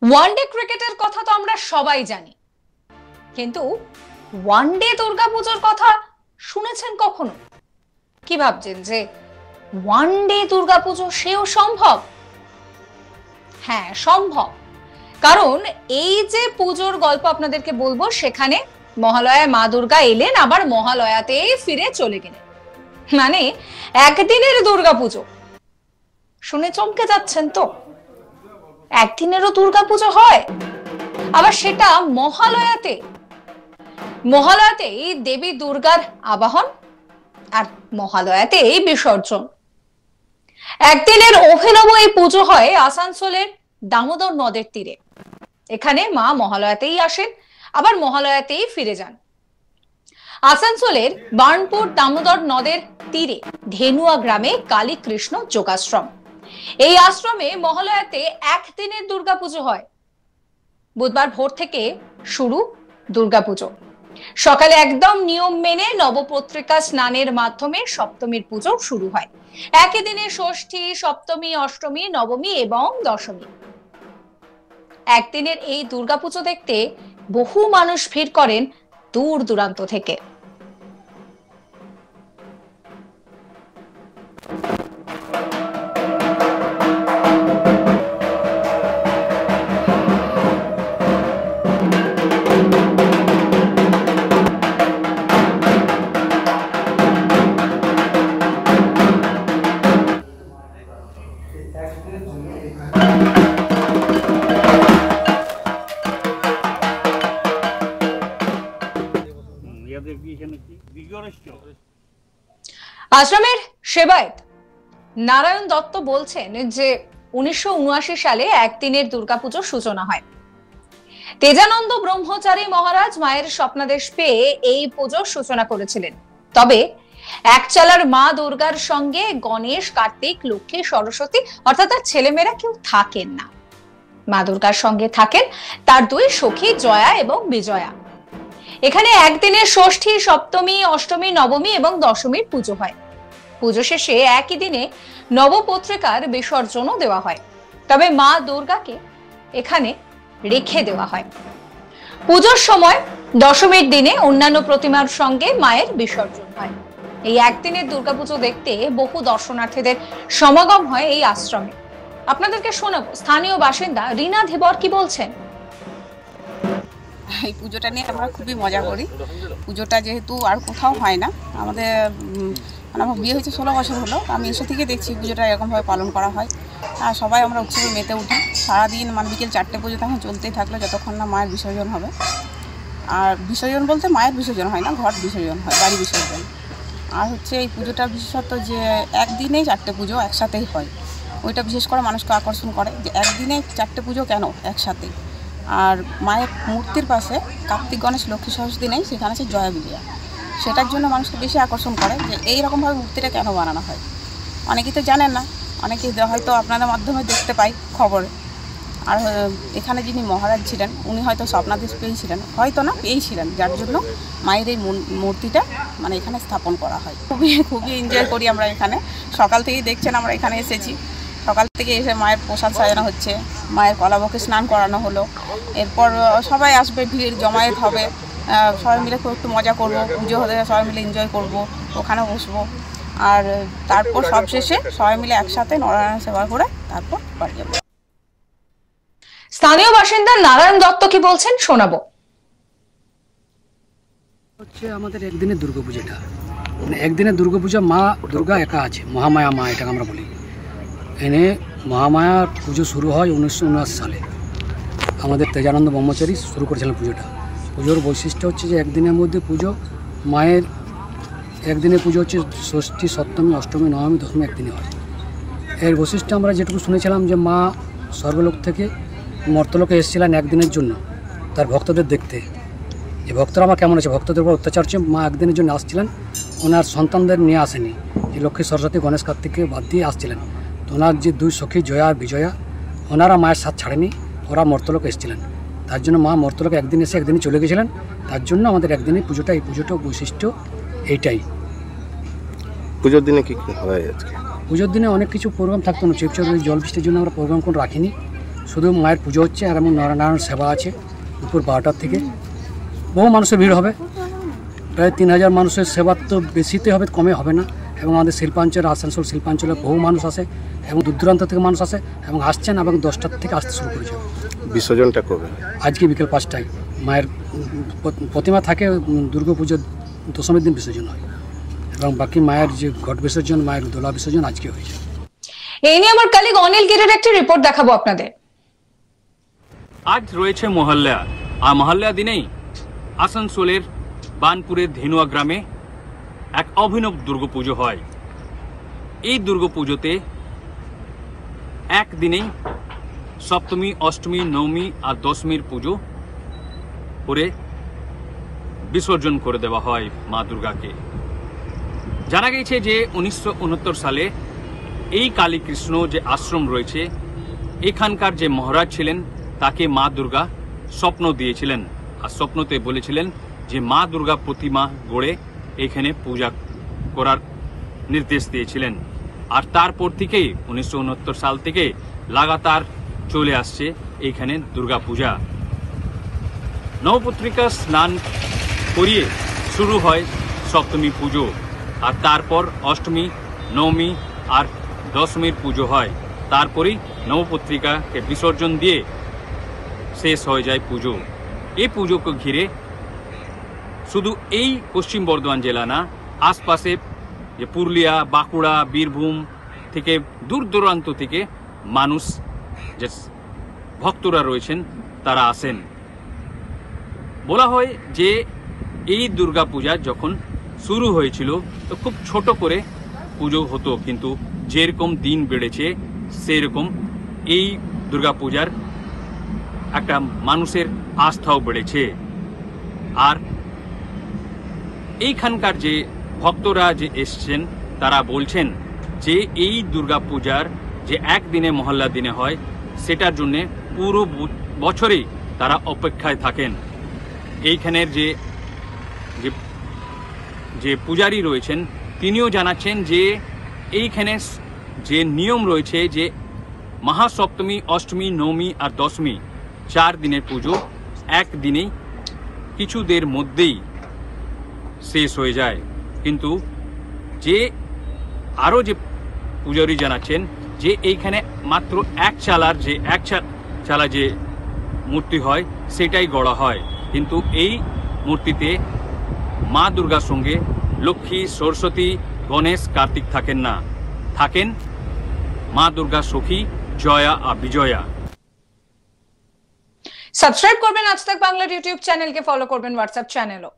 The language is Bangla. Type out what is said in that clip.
ওয়ানডে ক্রিকেটের কথা তো আমরা সবাই জানি, কিন্তু ওয়ানডে দুর্গাপুজোর কথা শুনেছেন কখনো? কি ভাবছেন যে ওয়ানডে দুর্গাপুজো সেও সম্ভব? হ্যাঁ, সম্ভব। কারণ এই যে পুজোর গল্প আপনাদেরকে বলবো, সেখানে মহালয়ায় মা দুর্গা এলেন, আবার মহালয়াতেই ফিরে চলে গেলেন। মানে একদিনের দুর্গাপুজো। শুনে চমকে যাচ্ছেন তো? একদিনেরও দুর্গাপুজো হয়, আবার সেটা মহালয়াতে। মহালয়াতেই দেবী দুর্গার আবাহন, আর মহালয়াতেই বিসর্জন। একদিনের অভিনব এই পুজো হয় আসানসোলের দামোদর নদের তীরে। এখানে মা মহালয়াতেই আসেন, আবার মহালয়াতেই ফিরে যান। আসানসোলের বার্নপুর দামোদর নদের তীরে ধেনুয়া গ্রামে কালী কৃষ্ণ যোগাশ্রম। এই আশ্রমে মহালয়াতে একদিনের দুর্গাপুজো হয়। বুধবার ভোর থেকে শুরু দুর্গাপুজো। সকালে একদম নিয়ম মেনে নবপত্রিকা স্নানের মাধ্যমে সপ্তমীর পুজো শুরু হয়। একই দিনে ষষ্ঠী, সপ্তমী, অষ্টমী, নবমী এবং দশমী। একদিনের এই দুর্গাপুজো দেখতে বহু মানুষ ভিড় করেন দূর দূরান্ত থেকে। আশ্রমের সেবায়েত নারায়ণ দত্ত বলছেন যে 1979 সালে একদিনের দুর্গাপুজোর সূচনা হয়। তেজানন্দ ব্রহ্মচারী মহারাজ মায়ের স্বপ্নাদেশ পেয়ে এই পুজোর সূচনা করেছিলেন। তবে একচালার মা দুর্গার সঙ্গে গণেশ, কার্তিক, লক্ষ্মী, সরস্বতী অর্থাৎ তার ছেলেমেয়েরা কেউ থাকেন না। মা দুর্গার সঙ্গে থাকেন তার দুই সখী জয়া এবং বিজয়া। এখানে একদিনে ষষ্ঠী, সপ্তমী, অষ্টমী, নবমী এবং দশমীর পুজো হয়। পুজো শেষে একই দিনে নবপত্রিকার বিসর্জনও দেওয়া হয়। তবে মা দুর্গাকে এখানে রেখে দেওয়া হয়। পুজোর সময় দশমীর দিনে অন্যান্য প্রতিমার সঙ্গে মায়ের বিসর্জন হয়। এই একদিনের দুর্গাপুজো দেখতে বহু দর্শনার্থীদের সমাগম হয় এই আশ্রমে। আপনাদেরকে শোনাবো স্থানীয় বাসিন্দা রিনা ধীবর কি বলছেন। এই পুজোটা নিয়ে আমরা খুবই মজা করি। পুজোটা যেহেতু আর কোথাও হয় না, আমাদের মানে আমার বিয়ে হয়েছে 16 বছর হলো, আমি এসে থেকে দেখছি পুজোটা এরকমভাবে পালন করা হয়। আর সবাই আমরা উৎসবে মেতে উঠি। সারাদিন মানে বিকেল 4টে পর্যন্ত এখন চলতেই থাকলো, যতক্ষণ না মায়ের বিসর্জন হবে। আর বিসর্জন বলতে মায়ের বিসর্জন হয় না, ঘট বিসর্জন হয়, বাড়ি বিসর্জন। আর হচ্ছে এই পুজোটা বিশেষত যে একদিনেই 4টে পুজো একসাথেই হয়, ওইটা বিশেষ করে মানুষকে আকর্ষণ করে যে একদিনে 4টে পুজো কেন একসাথে। আর মায়ের মূর্তির পাশে কার্তিক, গণেশ, লক্ষ্মী, সরস্বতী নেই, সেখানে আছে জয়া, বিজয়া। সেটার জন্য মানুষকে বেশি আকর্ষণ করে যে এইরকমভাবে মূর্তিটা কেন বানানো হয়। অনেকেই তো জানেন না, অনেকেই হয়তো আপনাদের মাধ্যমে দেখতে পাই খবরে। আর এখানে যিনি মহারাজ ছিলেন উনি হয়তো স্বপ্নাদেশ পেয়েছিলেন, হয়তো না পেয়েছিলেন, যার জন্য মায়ের এই মূর্তিটা মানে এখানে স্থাপন করা হয়। খুবই এনজয় করি আমরা এখানে। সকাল থেকেই দেখছেন আমরা এখানে এসেছি। সকাল থেকে এসে মায়ের প্রসাদ সাজানো হচ্ছে, মায়ের কলাবকে স্নান করানো হলো। এরপর সবাই আসবে, ভিড় জমায়েত হবে, সবাই মিলে খুব একটু মজা করব, পুজো হলে সবাই মিলে এনজয় করব, ওখানে বসবো। আর তারপর সবশেষে সবাই মিলে একসাথে নারায়ণ সেবা করে তারপর বাড়ি যাবো। স্থানীয় বাসিন্দা নারায়ণ দত্ত কি বলছেন শোনাবো। হচ্ছে আমাদের একদিনের দুর্গাপূজাটা, মানে একদিনের দুর্গাপূজা মা দুর্গা একা আছে, মহামায়া মা এটাকে আমরা বলি। এনে মহামায়ার পুজো শুরু হয় 1979 সালে। আমাদের তেজানন্দ ব্রহ্মচারী শুরু করেছিলেন পুজোটা। পুজোর বৈশিষ্ট্য হচ্ছে যে একদিনের মধ্যে পুজো, মায়ের একদিনের পুজো হচ্ছে ষষ্ঠী, সপ্তমী, অষ্টমী, নবমী, দশমী একদিনে হয়। এর বৈশিষ্ট্য আমরা যেটুকু শুনেছিলাম যে মা স্বর্গলোক থেকে মর্তলোকে এসেছিলেন একদিনের জন্য তার ভক্তদের দেখতে। যে ভক্তরা আমার কেমন আছে, ভক্তদের উপর অত্যাচার হচ্ছে, মা একদিনের জন্য আসছিলেন, ওনার সন্তানদের নিয়ে আসেনি। যে লক্ষ্মী, সরস্বতী, গণেশ, কার্তিককে বাদ দিয়ে আসছিলেন। তো ওনার যে দুই সখী জয়া আর বিজয়া, ওনারা মায়ের সাথ ছাড়েনি, ওরা মর্তলোকে এসেছিলেন। তার জন্য মা মর্তলোকে একদিন এসে একদিনই চলে গেছিলেন। তার জন্য আমাদের একদিনের পুজোটা, এই পুজোটা বৈশিষ্ট্য এইটাই। পুজোর দিনে কী কী হয় আজকে? পুজোর দিনে অনেক কিছু প্রোগ্রাম থাকতো না, শিবচর জল বৃষ্টির জন্য আমরা প্রোগ্রাম কোনো রাখিনি। শুধু মায়ের পুজো হচ্ছে আর এমন নারায়ণ সেবা আছে দুপুর 12টার থেকে। বহু মানুষের ভিড় হবে, প্রায় 3000 মানুষের সেবা তো বেশিতে হবে, কমে হবে না। এবং আমাদের শিল্পাঞ্চল, আসানসোল শিল্পাঞ্চলে বহু মানুষ আসে এবং দূর দূরান্ত থেকে মানুষ আসে এবং আসছেন এবং 10টার থেকে আসতে শুরু করেছে। বিসর্জনটা কবে? আজকে বিকেল 5টায় মায়ের প্রতিমা থাকে, দুর্গাপুজোর দশমীর দিন বিসর্জন হয় এবং বাকি মায়ের যে ঘট বিসর্জন, মায়ের দোলা বিসর্জন আজকে হয়েছে। এই নিয়ে আমার কলিগ অনিল গিরের একটি রিপোর্ট দেখাবো আপনাদের। আজ রয়েছে মহল্লা, আর মহল্লা দিনেই আসানসোলের বানপুরের ধেনুয়া গ্রামে এক অভিনব দুর্গাপুজো হয়। এই দুর্গাপুজোতে একদিনেই সপ্তমী, অষ্টমী, নবমী আর দশমীর পুজো করে বিসর্জন করে দেওয়া হয় মা দুর্গাকে। জানা গেছে যে 1969 সালে এই কালীকৃষ্ণ যে আশ্রম রয়েছে, এখানকার যে মহারাজ ছিলেন তাকে মা দুর্গা স্বপ্ন দিয়েছিলেন, আর স্বপ্নতে বলেছিলেন যে মা দুর্গা প্রতিমা গড়ে এখানে পূজা করার নির্দেশ দিয়েছিলেন। আর তারপর থেকেই 1969 সাল থেকে লাগাতার চলে আসছে এইখানে দুর্গা পূজা। নবপত্রিকা স্নান করিয়ে শুরু হয় সপ্তমী পুজো, আর তারপর অষ্টমী, নবমী আর দশমীর পুজো হয়। তারপরেই নবপত্রিকাকে বিসর্জন দিয়ে শেষ হয়ে যায় পুজো। এই পুজোকে ঘিরে শুধু এই পশ্চিম বর্ধমান জেলা না, আশপাশে যে পুরুলিয়া, বাঁকুড়া, বীরভূম থেকে দূর দূরান্ত থেকে মানুষ, যে ভক্তরা রয়েছেন, তারা আসেন। বলা হয় যে এই দুর্গা পূজা যখন শুরু হয়েছিল তো খুব ছোট করে পুজো হতো, কিন্তু যেরকম দিন বেড়েছে সেরকম এই দুর্গা পূজার একটা মানুষের আস্থাও বেড়েছে। আর এইখানকার যে ভক্তরা যে এসছেন তারা বলছেন যে এই দুর্গা পূজার যে একদিনে মহল্লা দিনে হয়, সেটার জন্যে পুরো বছরেই তারা অপেক্ষায় থাকেন। এইখানের যে পূজারী রয়েছেন তিনিও জানাচ্ছেন যে এইখানে যে নিয়ম রয়েছে যে মহাসপ্তমী, অষ্টমী, নবমী আর দশমী 4 দিনের পুজো একদিনেই কিছুদের মধ্যেই শেষ হয়ে যায়। কিন্তু যে আরও যে পূজারী জানাচ্ছেন যে এইখানে মাত্র এক চালা যে মূর্তি হয় সেটাই গড়া হয়, কিন্তু এই মূর্তিতে মা দুর্গার সঙ্গে লক্ষ্মী, সরস্বতী, গণেশ, কার্তিক থাকেন না, থাকেন মা দুর্গা সখী জয়া আর বিজয়া। সাবস্ক্রাইব করবেন আজ তাক বাংলার ইউটিউব চ্যানেলকে, ফলো করবেন হোয়াটসঅ্যাপ চ্যানেলও।